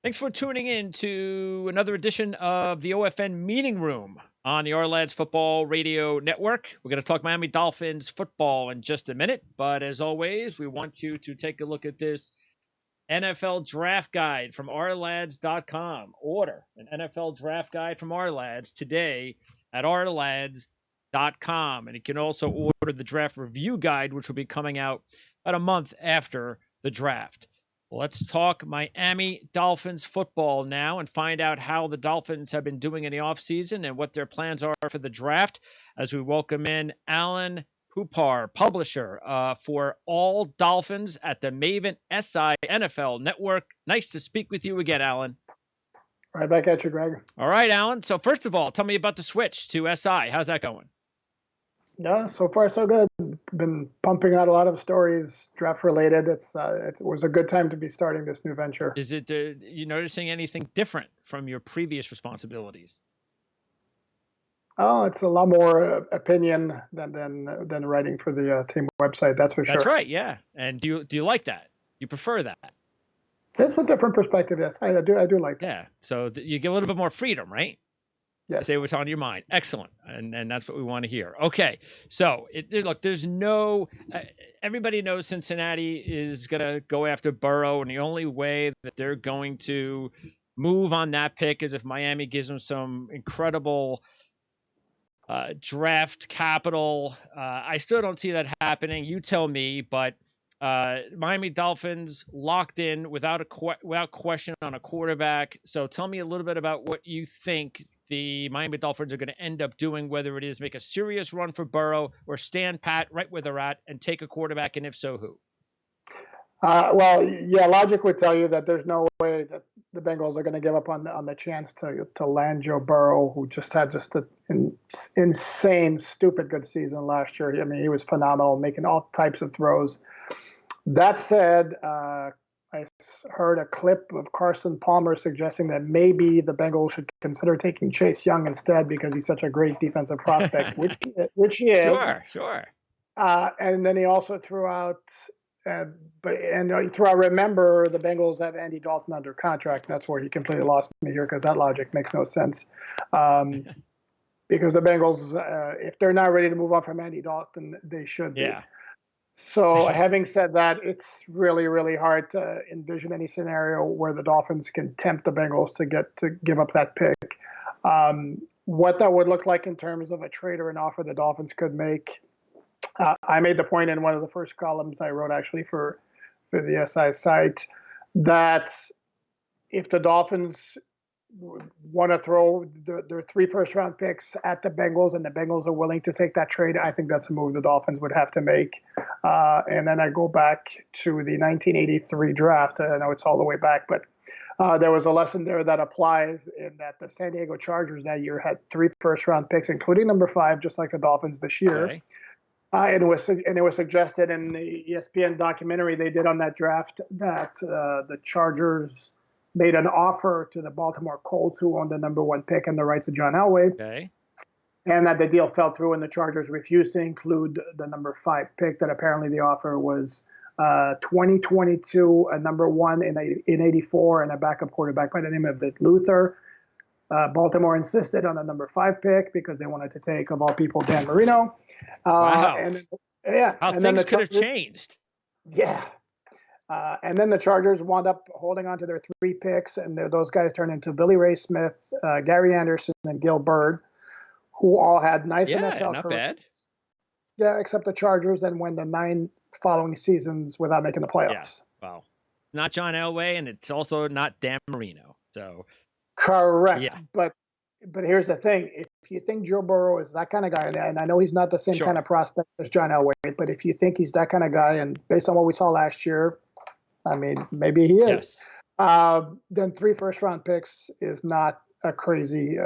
Thanks for tuning in to another edition of the OFN Meeting Room on the Our Lads Football Radio Network. We're going to talk Miami Dolphins football in just a minute, but as always, we want you to take a look at this NFL draft guide from ourlads.com. Order an NFL draft guide from Our Lads today at ourlads.com. And you can also order the draft review guide, which will be coming out about a month after the draft. Let's talk Miami Dolphins football now and find out how the Dolphins have been doing in the offseason and what their plans are for the draft as we welcome in Alan Pupar, publisher for All Dolphins at the Maven SI NFL Network. Nice to speak with you again, Alan. Right back at you, Greg. All right, Alan. So first of all, tell me about the switch to SI. How's that going? Yeah, so far so good. Been pumping out a lot of stories, draft related. It was a good time to be starting this new venture. Is it you noticing anything different from your previous responsibilities? Oh, it's a lot more opinion than writing for the team website. That's for sure. That's right. Yeah. And do you like that? You prefer that? It's a different perspective. Yes, I do like that. Yeah. So you get a little bit more freedom, right? Yes. Say what's on your mind. Excellent. And that's what we want to hear. Okay. So look, there's no, everybody knows Cincinnati is going to go after Burrow. And the only way that they're going to move on that pick is if Miami gives them some incredible draft capital. I still don't see that happening. You tell me, but Miami Dolphins locked in without question on a quarterback. So tell me a little bit about what you think the Miami Dolphins are going to end up doing, whether it is make a serious run for Burrow or stand pat right where they're at and take a quarterback, and if so, who? Well, yeah, logic would tell you that there's no way that the Bengals are going to give up on the chance to land Joe Burrow, who just had an insane, stupid good season last year. I mean, he was phenomenal, making all types of throws. That said, I heard a clip of Carson Palmer suggesting that maybe the Bengals should consider taking Chase Young instead because he's such a great defensive prospect, which he is. Sure. And then he also threw out, remember, the Bengals have Andy Dalton under contract. That's where he completely lost me here because that logic makes no sense. Because the Bengals, if they're not ready to move on from Andy Dalton, they should be. Yeah. So having said that, it's really, really hard to envision any scenario where the Dolphins can tempt the Bengals to give up that pick. What that would look like in terms of a trade or an offer the Dolphins could make. I made the point in one of the first columns I wrote actually for the SI site that if the Dolphins want to throw their 3 first-round picks at the Bengals and the Bengals are willing to take that trade, I think that's a move the Dolphins would have to make. And then I go back to the 1983 draft. I know it's all the way back, but there was a lesson there that applies in that the San Diego Chargers that year had 3 first-round picks, including number 5, just like the Dolphins this year. Okay. And it was suggested in the ESPN documentary they did on that draft that the Chargers made an offer to the Baltimore Colts, who owned the number 1 pick and the rights of John Elway. Okay. And that the deal fell through and the Chargers refused to include the number 5 pick, that apparently the offer was 2022, a number 1 in 84, and a backup quarterback by the name of Vic Luther. Baltimore insisted on the number 5 pick because they wanted to take, of all people, Dan Marino. Wow. How and things could have changed. Yeah. And then the Chargers wound up holding on to their 3 picks, and those guys turned into Billy Ray Smith, Gary Anderson, and Gil Byrd, who all had nice NFL not careers. Bad. Yeah, except the Chargers then won the 9 following seasons without making the playoffs. Yeah. Wow. Not John Elway, and it's also not Dan Marino. So. Correct. Yeah. But here's the thing. If you think Joe Burrow is that kind of guy, and I know he's not the same kind of prospect as John Elway, but if you think he's that kind of guy, and based on what we saw last year, I mean, maybe he is. Yes. Then 3 first-round picks is not a crazy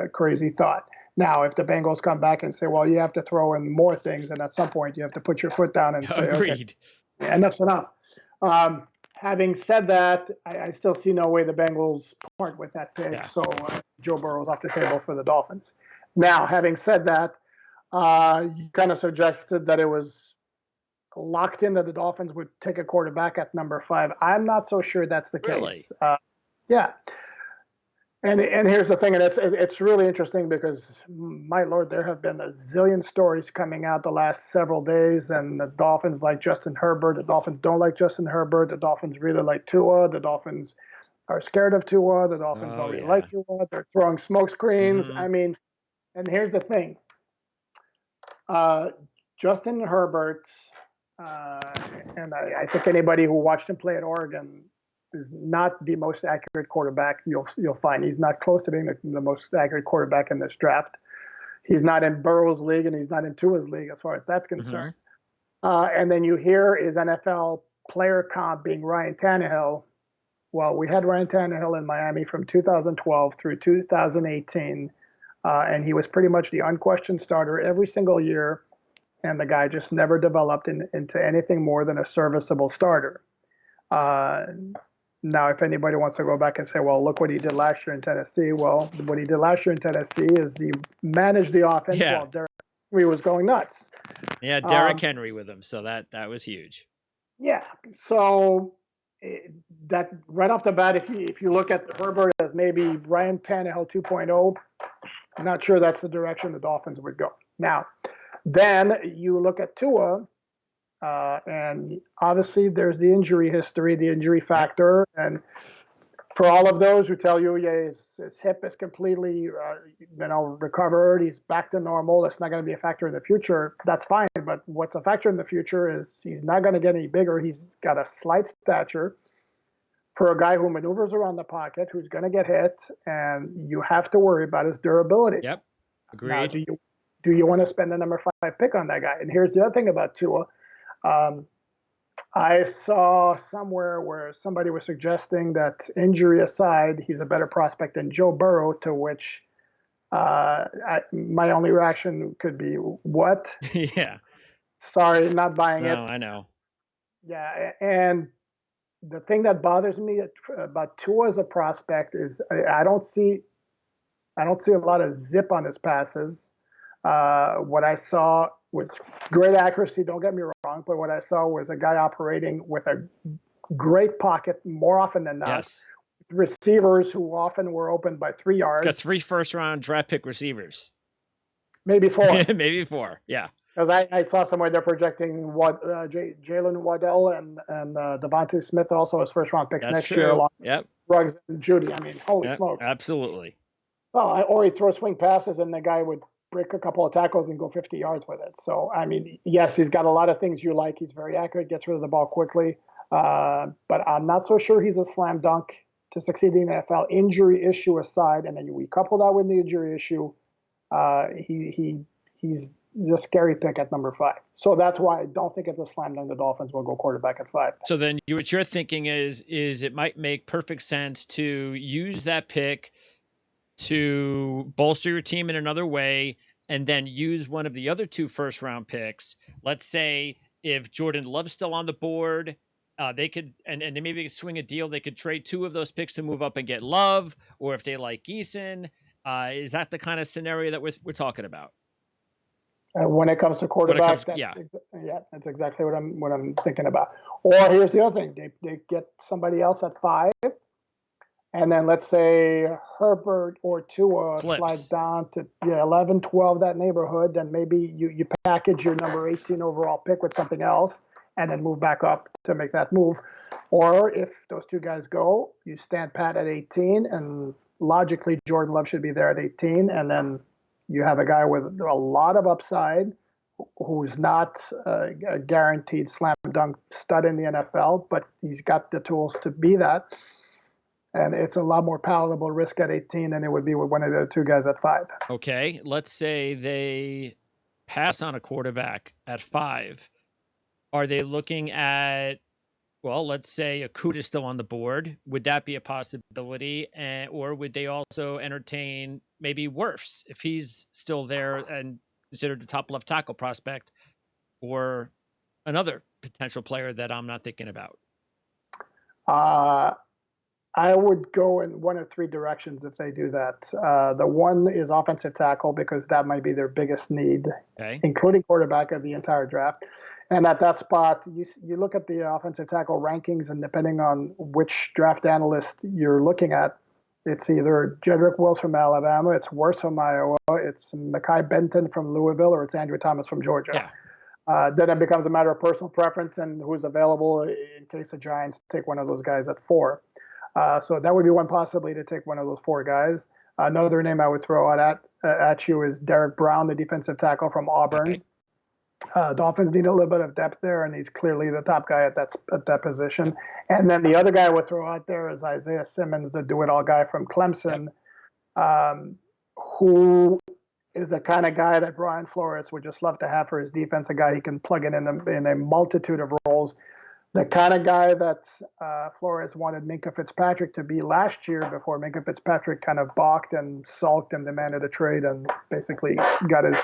thought. Now, if the Bengals come back and say, well, you have to throw in more things, and at some point you have to put your foot down and say, Agreed. Okay, enough's enough. Having said that, I still see no way the Bengals part with that pick. Yeah. So Joe Burrow's off the table for the Dolphins. Now, having said that, you kind of suggested that it was locked in that the Dolphins would take a quarterback at number 5. I'm not so sure that's the case. Really? Yeah. And here's the thing, and it's really interesting because, my Lord, there have been a zillion stories coming out the last several days, and the Dolphins like Justin Herbert, the Dolphins don't like Justin Herbert, the Dolphins really like Tua, the Dolphins are scared of Tua, the Dolphins don't Oh really yeah. like Tua, they're throwing smoke screens. Hmm. I mean, and here's the thing, uh, Justin Herbert, uh, and I think anybody who watched him play at Oregon is not the most accurate quarterback you'll find. He's not close to being the most accurate quarterback in this draft. He's not in Burrow's league and he's not in Tua's league as far as that's Hmm. concerned. And then you hear his NFL player comp being Ryan Tannehill. Well, we had Ryan Tannehill in Miami from 2012 through 2018, and he was pretty much the unquestioned starter every single year. And the guy just never developed into anything more than a serviceable starter. Uh, Now, if anybody wants to go back and say, well, look what he did last year in Tennessee. Well, what he did last year in Tennessee is he managed the offense Yeah. while Derek Henry was going nuts. Yeah. Derrick Um, Henry with him, so that was huge. yeah. So that right off the bat, if you look at Herbert as maybe Ryan Tannehill 2.0, I'm not sure that's the direction the Dolphins would go. Now, then you look at Tua, and obviously there's the injury history, the injury Yep. factor, and for all of those who tell you, yeah, his hip is completely, recovered, he's back to normal, it's not going to be a factor in the future, that's fine. But what's a factor in the future is he's not going to get any bigger. He's got a slight stature for a guy who maneuvers around the pocket, who's going to get hit, and you have to worry about his durability. Yep. Now, Agreed. do you want to spend the number 5 pick on that guy? And here's the other thing about Tua. Um, I saw somewhere where somebody was suggesting that, injury aside, he's a better prospect than Joe Burrow, to which my only reaction could be, what? Yeah. Sorry, not buying No, it. I know. Yeah, and the thing that bothers me about Tua as a prospect is I don't see a lot of zip on his passes. What I saw was great accuracy, don't get me wrong, but what I saw was a guy operating with a great pocket more often than not. Yes. Receivers who often were open by 3 He's got yards, 3 first-round draft pick receivers. maybe 4. Maybe 4. Yeah. Because I saw somewhere they're projecting Jalen Waddell and Devontae Smith also as first round picks That's next year, true. along with Yep. Ruggs and Judy. I mean, holy Yep. smokes. Absolutely. Oh, or he'd throw swing passes and the guy would break a couple of tackles and go 50 yards with it. So, I mean, yes, he's got a lot of things you like. He's very accurate, gets rid of the ball quickly. But I'm not so sure he's a slam dunk to succeed in the NFL, injury issue aside. And then we couple that with the injury issue. He's the scary pick at number 5. So that's why I don't think it's a slam dunk the Dolphins will go quarterback at 5. So then what you're thinking is it might make perfect sense to use that pick to bolster your team in another way, and then use one of the other 2 first-round picks. Let's say if Jordan Love's still on the board, they could, and they maybe swing a deal. They could trade 2 of those picks to move up and get Love, or if they like Geeson. Is that the kind of scenario that we're talking about? When it comes to quarterbacks, that's exactly what I'm thinking about. Or here's the other thing: they get somebody else at 5, and then let's say Herbert or Tua slides down to 11, 12, that neighborhood. Then maybe you package your number 18 overall pick with something else, and then move back up to make that move. Or if those 2 guys go, you stand pat at 18, and logically Jordan Love should be there at 18, and then you have a guy with a lot of upside who's not a guaranteed slam dunk stud in the NFL, but he's got the tools to be that. And it's a lot more palatable risk at 18 than it would be with one of the 2 guys at 5. Okay, let's say they pass on a quarterback at 5. Are they looking at, well, let's say Akuta's still on the board? Would that be a possibility? Or would they also entertain maybe Wirfs if he's still there and considered the top left tackle prospect, or another potential player that I'm not thinking about? I would go in one of 3 directions if they do that. The one is offensive tackle, because that might be their biggest need, Okay. including quarterback of the entire draft. And at that spot, you look at the offensive tackle rankings, and depending on which draft analyst you're looking at, It's either Jedrick Wills from Alabama, it's Worse from Iowa, it's Mekhi Benton from Louisville, or it's Andrew Thomas from Georgia. Yeah. Then it becomes a matter of personal preference and who's available in case the Giants take one of those guys at 4. So that would be one possibility to take one of those 4 guys. Another name I would throw out at you is Derek Brown, the defensive tackle from Auburn. Okay. Dolphins need a little bit of depth there, and he's clearly the top guy at that position. And then the other guy I would throw out there is Isaiah Simmons, the do-it-all guy from Clemson, who is the kind of guy that Brian Flores would just love to have for his defense, a guy he can plug in a multitude of roles. The kind of guy that Flores wanted Minkah Fitzpatrick to be last year before Minkah Fitzpatrick kind of balked and sulked and demanded a trade and basically got his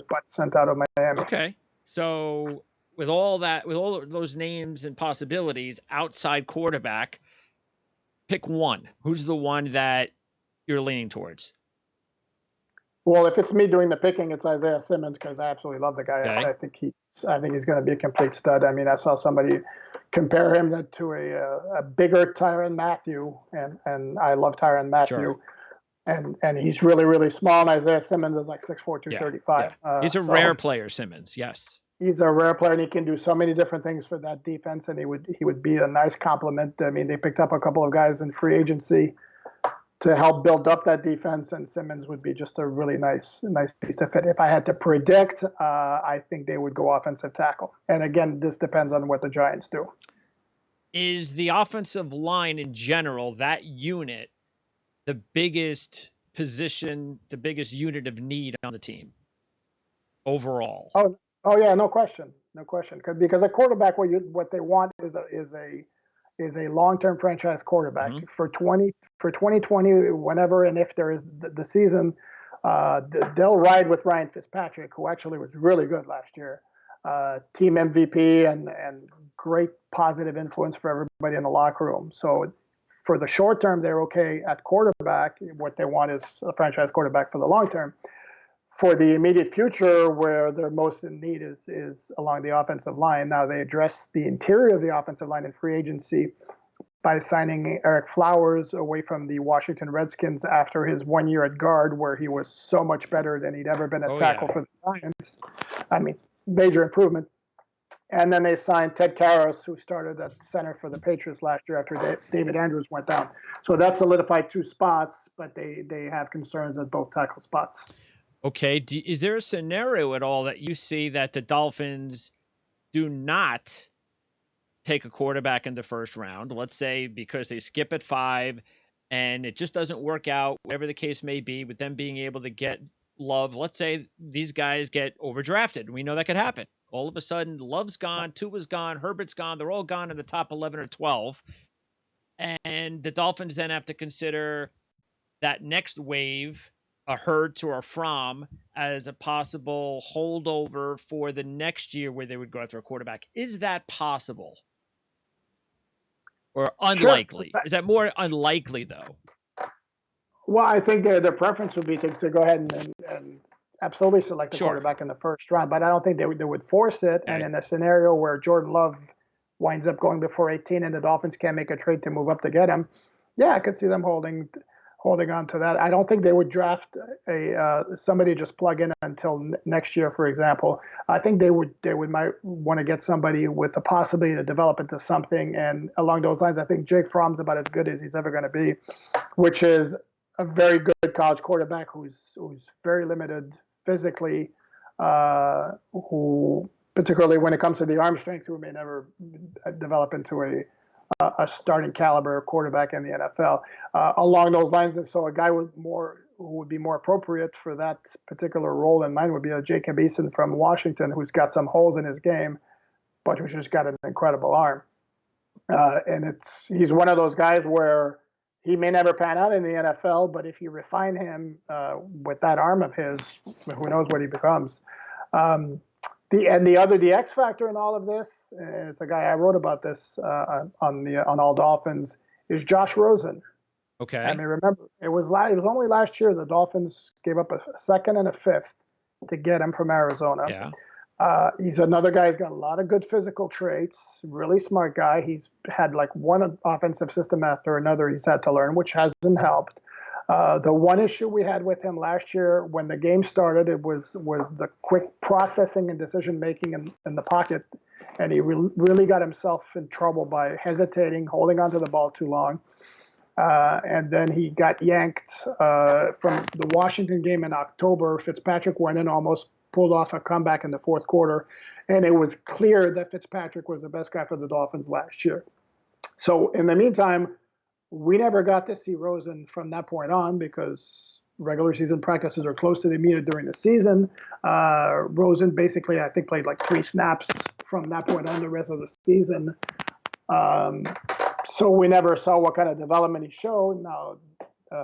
butt sent out of Miami. Okay. So with all of those names and possibilities outside quarterback, pick one. Who's the one that you're leaning towards? Well, if it's me doing the picking, it's Isaiah Simmons because I absolutely love the guy. Okay. I think he's going to be a complete stud. I mean, I saw somebody compare him to a bigger Tyrann Mathieu, and I love Tyrann Mathieu. Sure. And he's really, really small. And Isaiah Simmons is like 6'4", 235. Yeah. He's a rare player, Simmons. Yes. He's a rare player, and he can do so many different things for that defense. And he would be a nice complement. I mean, they picked up a couple of guys in free agency to help build up that defense, and Simmons would be just a really nice piece to fit. If I had to predict, I think they would go offensive tackle. And again, this depends on what the Giants do. Is the offensive line in general, that unit, the biggest position, the biggest unit of need on the team overall? Oh yeah, no question. Because a quarterback, what they want is a long-term franchise quarterback for 2020, whenever and if there is the season. They'll ride with Ryan Fitzpatrick, who actually was really good last year, team MVP and great positive influence for everybody in the locker room. So for the short term, they're okay at quarterback. What they want is a franchise quarterback for the long term. For the immediate future, where they're most in need is along the offensive line. Now, they address the interior of the offensive line in free agency by signing Eric Flowers away from the Washington Redskins after his 1 year at guard, where he was so much better than he'd ever been at tackle for the Giants. I mean, major improvement. And then they signed Ted Karras, who started at center for the Patriots last year after David Andrews went down. So that solidified 2 spots, but they have concerns at both tackle spots. Okay. Is there a scenario at all that you see that the Dolphins do not take a quarterback in the first round? Let's say because they skip at 5 and it just doesn't work out, whatever the case may be, with them being able to get Love. Let's say these guys get overdrafted. We know that could happen. All of a sudden, Love's gone, Tua's gone, Herbert's gone. They're all gone in the top 11 or 12. And the Dolphins then have to consider that next wave, a Hurts or a Fromm, as a possible holdover for the next year where they would go after a quarterback. Is that possible? Or unlikely? Sure. Is that more unlikely, though? Well, I think their preference would be to go ahead and absolutely select a quarterback in the first round, but I don't think they would force it. Okay. And in a scenario where Jordan Love winds up going before 18 and the Dolphins can't make a trade to move up to get him, yeah, I could see them holding on to that. I don't think they would draft somebody just plug in until next year, for example. I think they might want to get somebody with the possibility to develop into something. And along those lines, I think Jake Fromm's about as good as he's ever going to be, which is a very good college quarterback who's very limited physically, who particularly when it comes to the arm strength, who may never develop into a starting caliber quarterback in the NFL. Along those lines, and so a guy who would be more appropriate for that particular role in mind would be a Jacob Eason from Washington, who's got some holes in his game, but who's just got an incredible arm. And he's one of those guys where he may never pan out in the NFL, but if you refine him with that arm of his, who knows what he becomes. The X factor in all of this, it's a guy I wrote about this on All Dolphins, is Josh Rosen. Okay. I mean, remember, it was only last year the Dolphins gave up a second and a fifth to get him from Arizona. Yeah. He's another guy who's got a lot of good physical traits, really smart guy. He's had like one offensive system after another he's had to learn, which hasn't helped. The one issue we had with him last year when the game started, it was the quick processing and decision making in the pocket, and he really got himself in trouble by hesitating, holding onto the ball too long. And then he got yanked from the Washington game in October. Fitzpatrick went in, almost pulled off a comeback in the fourth quarter, and it was clear that Fitzpatrick was the best guy for the Dolphins last year. So in the meantime, we never got to see Rosen from that point on because regular season practices are close to the immediate during the season. Rosen basically, I think, played like 3 snaps from that point on the rest of the season. So we never saw what kind of development he showed. Now,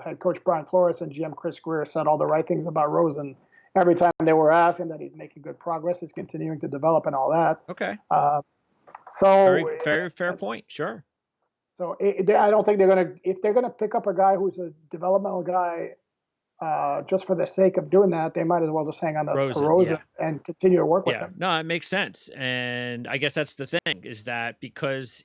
head coach Brian Flores and GM Chris Greer said all the right things about Rosen. Every time they were asking that he's making good progress, he's continuing to develop and all that. Okay. So very fair point. Sure. So I don't think they're going to, if they're going to pick up a guy who's a developmental guy just for the sake of doing that, they might as well just hang on to Rosen and continue to work with him. No, it makes sense. And I guess that's the thing, is that because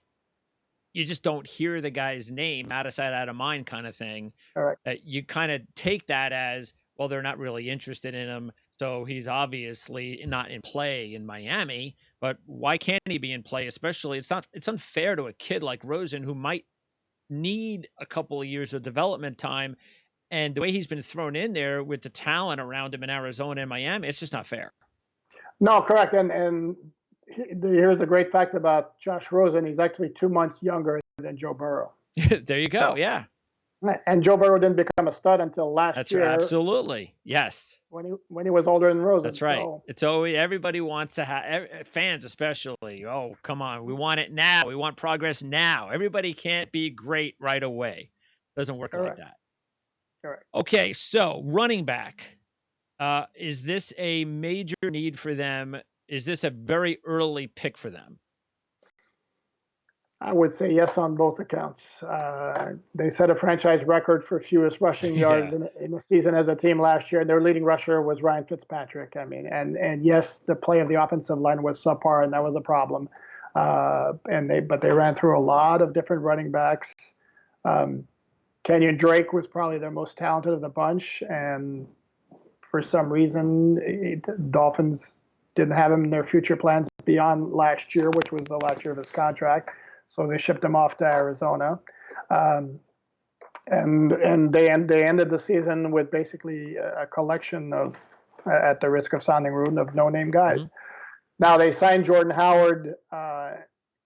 you just don't hear the guy's name, out of sight, out of mind kind of thing. All right. You kind of take that as, well, they're not really interested in him, so he's obviously not in play in Miami. But why can't he be in play? Especially, it's unfair to a kid like Rosen who might need a couple of years of development time, and the way he's been thrown in there with the talent around him in Arizona and Miami, it's just not fair. No, correct. And here's the great fact about Josh Rosen: he's actually 2 months younger than Joe Burrow. There you go. So, yeah. And Joe Burrow didn't become a stud until last year. Right. Absolutely. Yes. When he was older than Rosen. That's right. So. It's always, everybody wants to have, fans especially. Oh, come on. We want it now. We want progress now. Everybody can't be great right away. Doesn't work like that. Correct. Okay. So running back, is this a major need for them? Is this a very early pick for them? I would say yes on both accounts. They set a franchise record for fewest rushing yards in the season as a team last year. Their leading rusher was Ryan Fitzpatrick. I mean, and yes, the play of the offensive line was subpar, and that was a problem. But they ran through a lot of different running backs. Kenyon Drake was probably their most talented of the bunch, and for some reason, the Dolphins didn't have him in their future plans beyond last year, which was the last year of his contract. So they shipped him off to Arizona, and they ended the season with basically a collection of, at the risk of sounding rude, of no-name guys. Mm-hmm. Now they signed Jordan Howard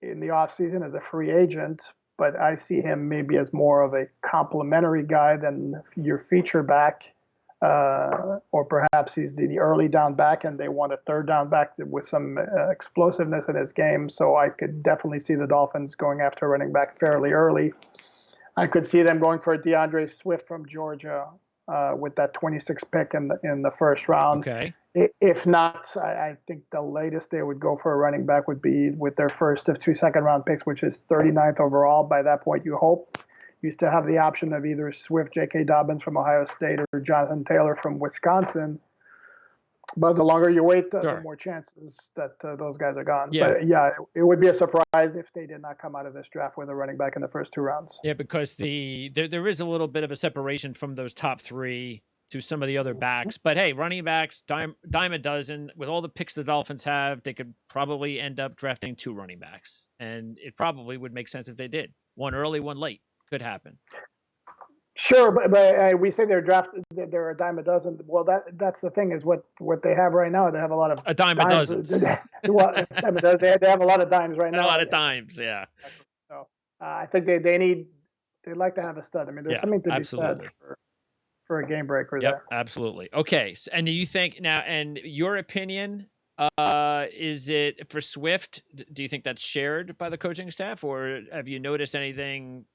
in the offseason as a free agent, but I see him maybe as more of a complimentary guy than your feature back, or perhaps he's the early down back and they want a third down back with some explosiveness in his game. So I could definitely see the Dolphins going after running back fairly early. I could see them going for DeAndre Swift from Georgia with that 26th pick in the first round. Okay. If not, I think the latest they would go for a running back would be with their first of 2 second-round picks, which is 39th overall. By that point, you hope. You still have the option of either Swift, J.K. Dobbins from Ohio State, or Jonathan Taylor from Wisconsin. But the longer you wait, the more chances that those guys are gone. Yeah. But yeah, it would be a surprise if they did not come out of this draft with a running back in the first 2 rounds. Yeah, because there is a little bit of a separation from those top 3 to some of the other backs. But hey, running backs, dime a dozen. With all the picks the Dolphins have, they could probably end up drafting 2 running backs. And it probably would make sense if they did. One early, one late. Could happen. Sure, but we say they're a dime a dozen. Well, that's the thing is what they have right now. They have a lot of a dime a dozen. Well, they have a lot of dimes right now. A lot of dimes, yeah. So I think they'd like to have a stud. I mean, there's something to be said for a game breaker there. Absolutely. Okay, and do you think now? And your opinion, is it for Swift? Do you think that's shared by the coaching staff, or have you noticed anything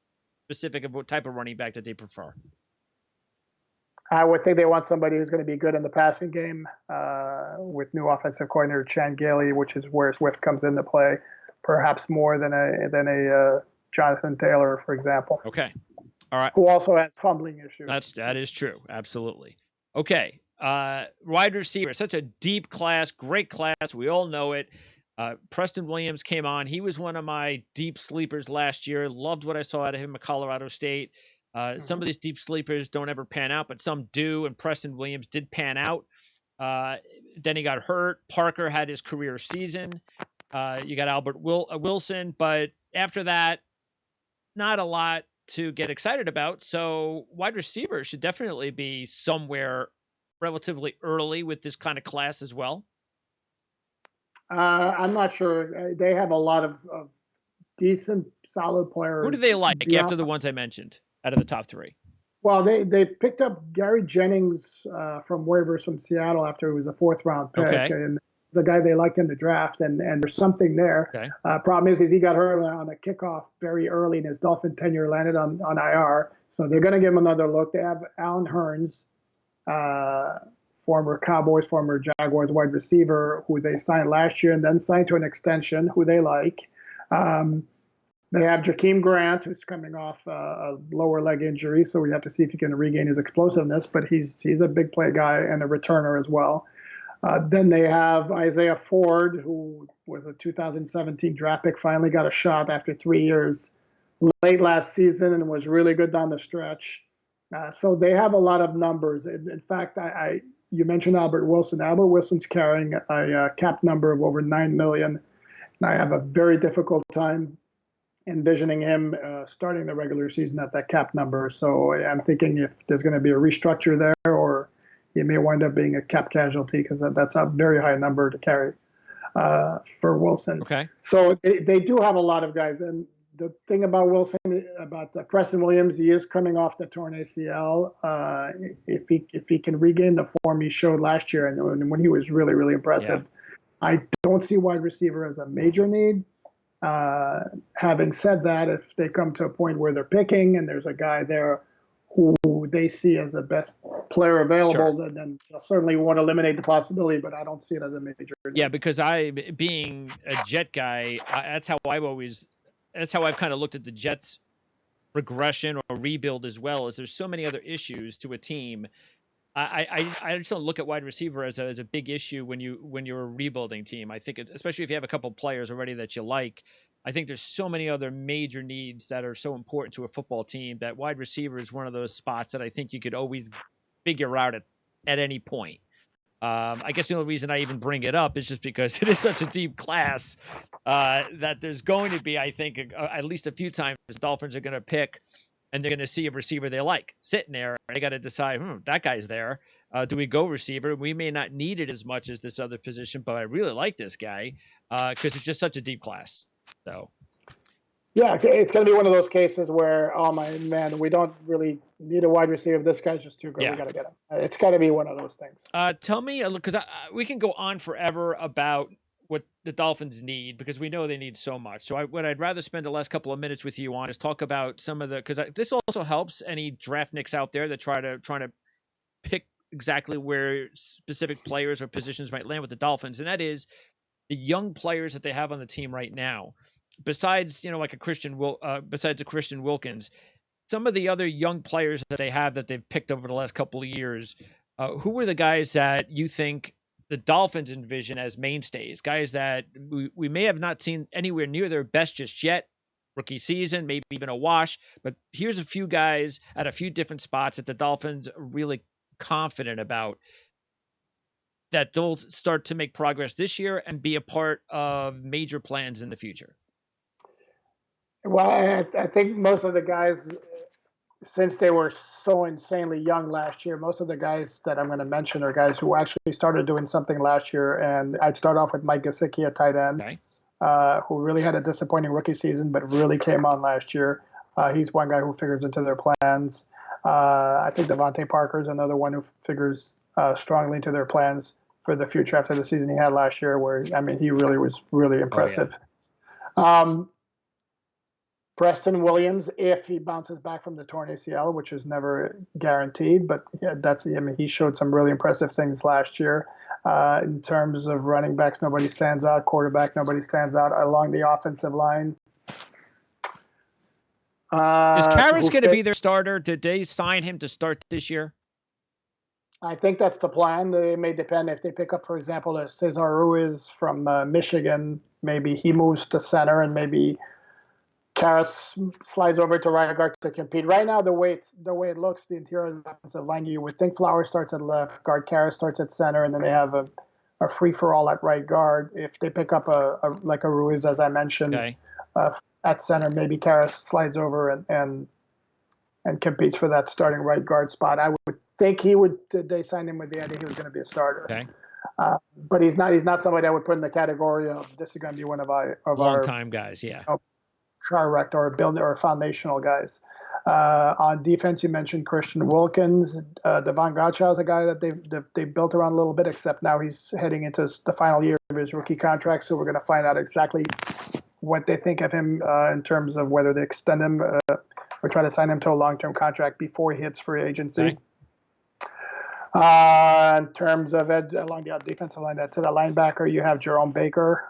specific of what type of running back that they prefer? I would think they want somebody who's going to be good in the passing game, with new offensive coordinator Chan Gailey, which is where Swift comes into play, perhaps more than a Jonathan Taylor, for example. Okay, all right. Who also has fumbling issues. That is true, absolutely. Okay, Wide receiver, such a deep class, great class. We all know it. Preston Williams came on. He was one of my deep sleepers last year. Loved what I saw out of him at Colorado State. Some of these deep sleepers don't ever pan out, but some do, and Preston Williams did pan out. Then he got hurt. Parker had his career season. You got Albert Wilson, but after that, not a lot to get excited about. So wide receiver should definitely be somewhere relatively early with this kind of class as well. I'm not sure. They have a lot of decent, solid players. Who do they like after the ones I mentioned out of the top three? Well, they picked up Gary Jennings from waivers from Seattle after he was a fourth-round pick, Okay. and the guy they liked in the draft, and there's something there. Okay. Problem is he got hurt on a kickoff very early, and his Dolphin tenure landed on IR. So they're going to give him another look. They have Alan Hearns, former Cowboys, former Jaguars wide receiver, who they signed last year and then signed to an extension, who they like. They have Jakeem Grant, who's coming off a lower leg injury, so we have to see if he can regain his explosiveness. But he's a big play guy and a returner as well. Then they have Isaiah Ford, who was a 2017 draft pick, finally got a shot after 3 years late last season and was really good down the stretch. So they have a lot of numbers. In fact, you mentioned Albert Wilson. Albert Wilson's carrying a cap number of over $9 million. And I have a very difficult time envisioning him starting the regular season at that cap number. So I'm thinking if there's going to be a restructure there, or he may wind up being a cap casualty, because that's a very high number to carry for Wilson. Okay. So they do have a lot of guys. And the thing about Wilson, about Preston Williams, he is coming off the torn ACL. If he can regain the form he showed last year, and when he was really, really impressive, I don't see wide receiver as a major need. Having said that, if they come to a point where they're picking and there's a guy there who they see as the best player available, then they'll certainly want to eliminate the possibility, but I don't see it as a major need. Yeah, because being a Jet guy, that's how I've kind of looked at the Jets' regression or rebuild as well. Is there's so many other issues to a team. I just don't look at wide receiver as a big issue when you're a rebuilding team. I think especially if you have a couple of players already that you like. I think there's so many other major needs that are so important to a football team that wide receiver is one of those spots that I think you could always figure out at any point. I guess the only reason I even bring it up is just because it is such a deep class that there's going to be, I think, at least a few times the Dolphins are going to pick and they're going to see a receiver they like sitting there. They got to decide, that guy's there. Do we go receiver? We may not need it as much as this other position, but I really like this guy because it's just such a deep class. So. Yeah, it's going to be one of those cases where, oh my man, we don't really need a wide receiver. This guy's just too good. We got to get him. It's got to be one of those things. Tell me, because we can go on forever about what the Dolphins need, because we know they need so much. So what I'd rather spend the last couple of minutes with you on is talk about some of because this also helps any draftniks out there that trying to pick exactly where specific players or positions might land with the Dolphins, and that is the young players that they have on the team right now. Besides, like besides a Christian Wilkins, some of the other young players that they have that they've picked over the last couple of years, who are the guys that you think the Dolphins envision as mainstays, guys that we may have not seen anywhere near their best just yet, rookie season, maybe even a wash, but here's a few guys at a few different spots that the Dolphins are really confident about that they'll start to make progress this year and be a part of major plans in the future. Well, I think most of the guys, since they were so insanely young last year, most of the guys that I'm going to mention are guys who actually started doing something last year. And I'd start off with Mike Gesicki at tight end, who really had a disappointing rookie season, but really came on last year. He's one guy who figures into their plans. I think Devontae Parker is another one who figures strongly into their plans for the future after the season he had last year, where, he really was really impressive. Preston Williams, if he bounces back from the torn ACL, which is never guaranteed, but he showed some really impressive things last year. In terms of running backs, nobody stands out. Quarterback, nobody stands out along the offensive line. Is Karras going to be their starter? Did they sign him to start this year? I think that's the plan. It may depend if they pick up, for example, Cesar Ruiz from Michigan. Maybe he moves to center, and maybe Karras slides over to right guard to compete. Right now, the way it looks, the interior of the offensive line, you would think Flowers starts at left guard, Karras starts at center, and then they have a free for all at right guard. If they pick up like a Ruiz, as I mentioned, Okay. at center, maybe Karras slides over and competes for that starting right guard spot. I would think they signed him with the idea he was going to be a starter. Okay. But he's not somebody I would put in the category of this is going to be one of our long time guys. Yeah. Correct, or build or foundational guys. On defense, you mentioned Christian Wilkins. Devon Gottschall is a guy that they built around a little bit, except now he's heading into the final year of his rookie contract. So we're going to find out exactly what they think of him in terms of whether they extend him or try to sign him to a long-term contract before he hits free agency. Okay. In terms of along the defensive line, that's it. A linebacker, you have Jerome Baker,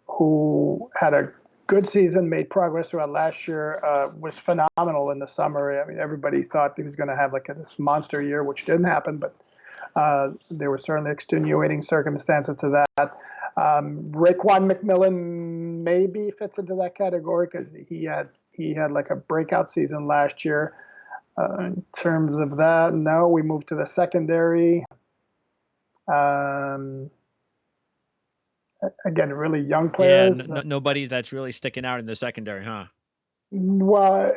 who had a good season, made progress throughout last year, was phenomenal in the summer. I mean, everybody thought he was going to have like this monster year, which didn't happen, but there were certainly extenuating circumstances to that. Raekwon McMillan maybe fits into that category because he had like a breakout season last year. In terms of that, no, we moved to the secondary. Again, really young players. Yeah, nobody that's really sticking out in the secondary, huh? Well,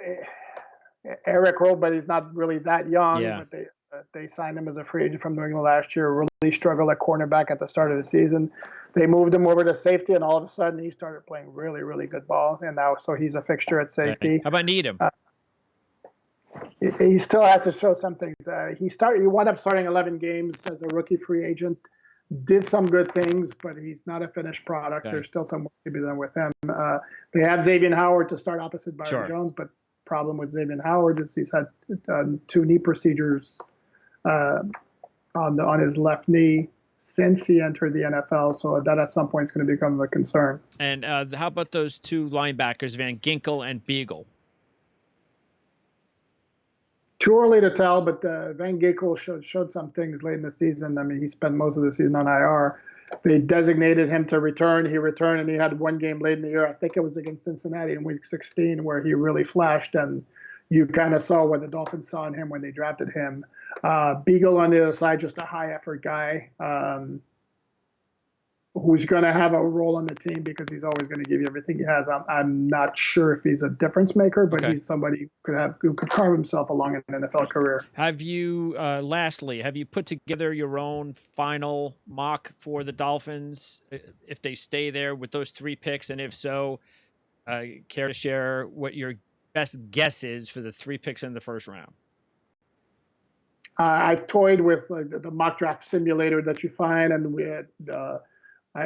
Eric Rowe, but he's not really that young. Yeah. But they signed him as a free agent from New England last year. Really struggled at cornerback at the start of the season. They moved him over to safety, and all of a sudden he started playing really, really good ball. And now, so he's a fixture at safety. Okay. How about Needham? He still has to show some things. He wound up starting 11 games as a rookie free agent. Did some good things, but he's not a finished product. Okay. There's still some work to be done with him. They have Xavier Howard to start opposite Byron Jones, but problem with Xavier Howard is he's had 2 knee procedures on his left knee since he entered the NFL, so that at some point is going to become a concern. And how about those 2 linebackers, Van Ginkel and Beagle? Too early to tell, but Van Ginkel showed some things late in the season. I mean, he spent most of the season on IR. They designated him to return. He returned, and he had 1 game late in the year. I think it was against Cincinnati in Week 16 where he really flashed, and you kind of saw what the Dolphins saw in him when they drafted him. Beagle on the other side, just a high-effort guy who's going to have a role on the team because he's always going to give you everything he has. I'm not sure if he's a difference maker, but he's somebody who could carve himself along in an NFL career. Have you, lastly, put together your own final mock for the Dolphins if they stay there with those 3 picks? And if so, care to share what your best guess is for the 3 picks in the first round? I've toyed with the mock draft simulator that you find, and we had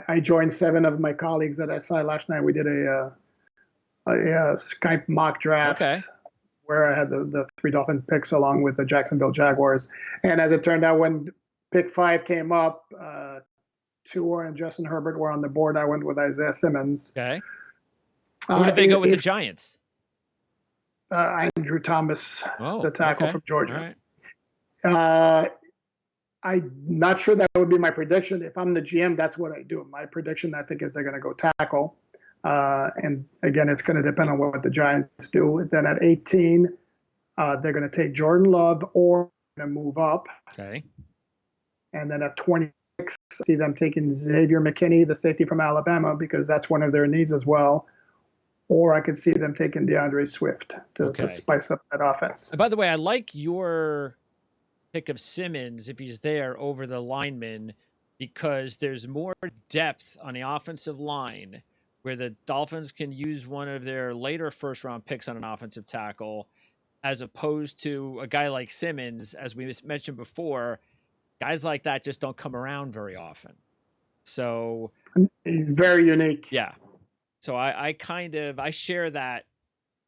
I joined 7 of my colleagues that I saw last night. We did a Skype mock draft where I had the 3 Dolphin picks along with the Jacksonville Jaguars. And as it turned out, when pick 5 came up, Tua and Justin Herbert were on the board. I went with Isaiah Simmons. Okay. Who did they go with the Giants? Andrew Thomas, the tackle from Georgia. All right. I'm not sure that would be my prediction. If I'm the GM, that's what I do. My prediction, I think, is they're going to go tackle. And again, it's going to depend on what the Giants do. Then at 18, they're going to take Jordan Love or going to move up. Okay. And then at 26, see them taking Xavier McKinney, the safety from Alabama, because that's one of their needs as well. Or I could see them taking DeAndre Swift to spice up that offense. And by the way, I like your pick of Simmons if he's there over the lineman because there's more depth on the offensive line where the Dolphins can use one of their later first-round picks on an offensive tackle as opposed to a guy like Simmons, as we mentioned before. Guys like that just don't come around very often. So he's very unique. Yeah. So I share that.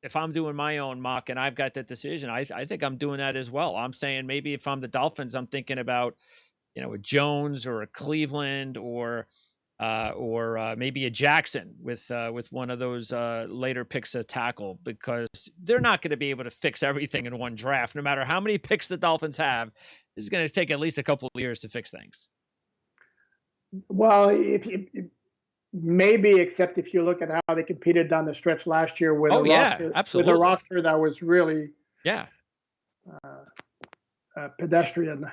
If I'm doing my own mock and I've got that decision, I think I'm doing that as well. I'm saying maybe if I'm the Dolphins, I'm thinking about, a Jones or a Cleveland or maybe a Jackson with one of those later picks to tackle because they're not going to be able to fix everything in one draft. No matter how many picks the Dolphins have, this is going to take at least a couple of years to fix things. Well, maybe, except if you look at how they competed down the stretch last year with absolutely. with a roster that was really yeah pedestrian.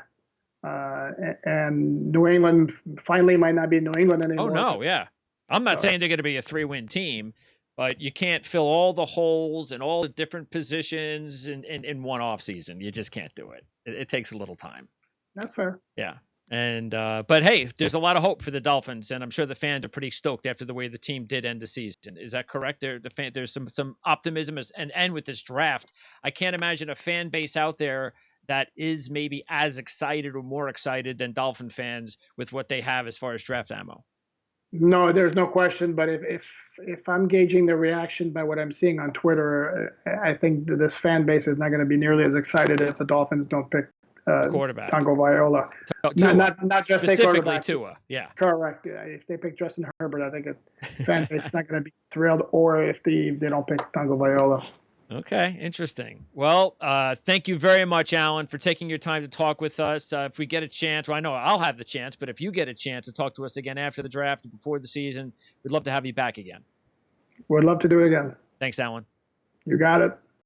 And New England finally might not be New England anymore. Oh, no, yeah. I'm not saying they're going to be a 3-win team, but you can't fill all the holes and all the different positions in one off season. You just can't do it. It takes a little time. That's fair. Yeah. And but hey, there's a lot of hope for the Dolphins, and I'm sure the fans are pretty stoked after the way the team did end the season. Is that correct? There's some optimism, and with this draft, I can't imagine a fan base out there that is maybe as excited or more excited than Dolphin fans with what they have as far as draft ammo. No, there's no question. But if I'm gauging the reaction by what I'm seeing on Twitter, I think that this fan base is not going to be nearly as excited if the Dolphins don't pick quarterback Tango Viola. Not just specifically Tua. Yeah, correct. If they pick Justin Herbert, I think the fan base is not going to be thrilled. Or if they don't pick Tango Viola. Okay, interesting. Well, thank you very much, Alan, for taking your time to talk with us. If we get a chance, well, I know I'll have the chance, but if you get a chance to talk to us again after the draft and before the season, we'd love to have you back again. Would love to do it again. Thanks, Alan. You got it.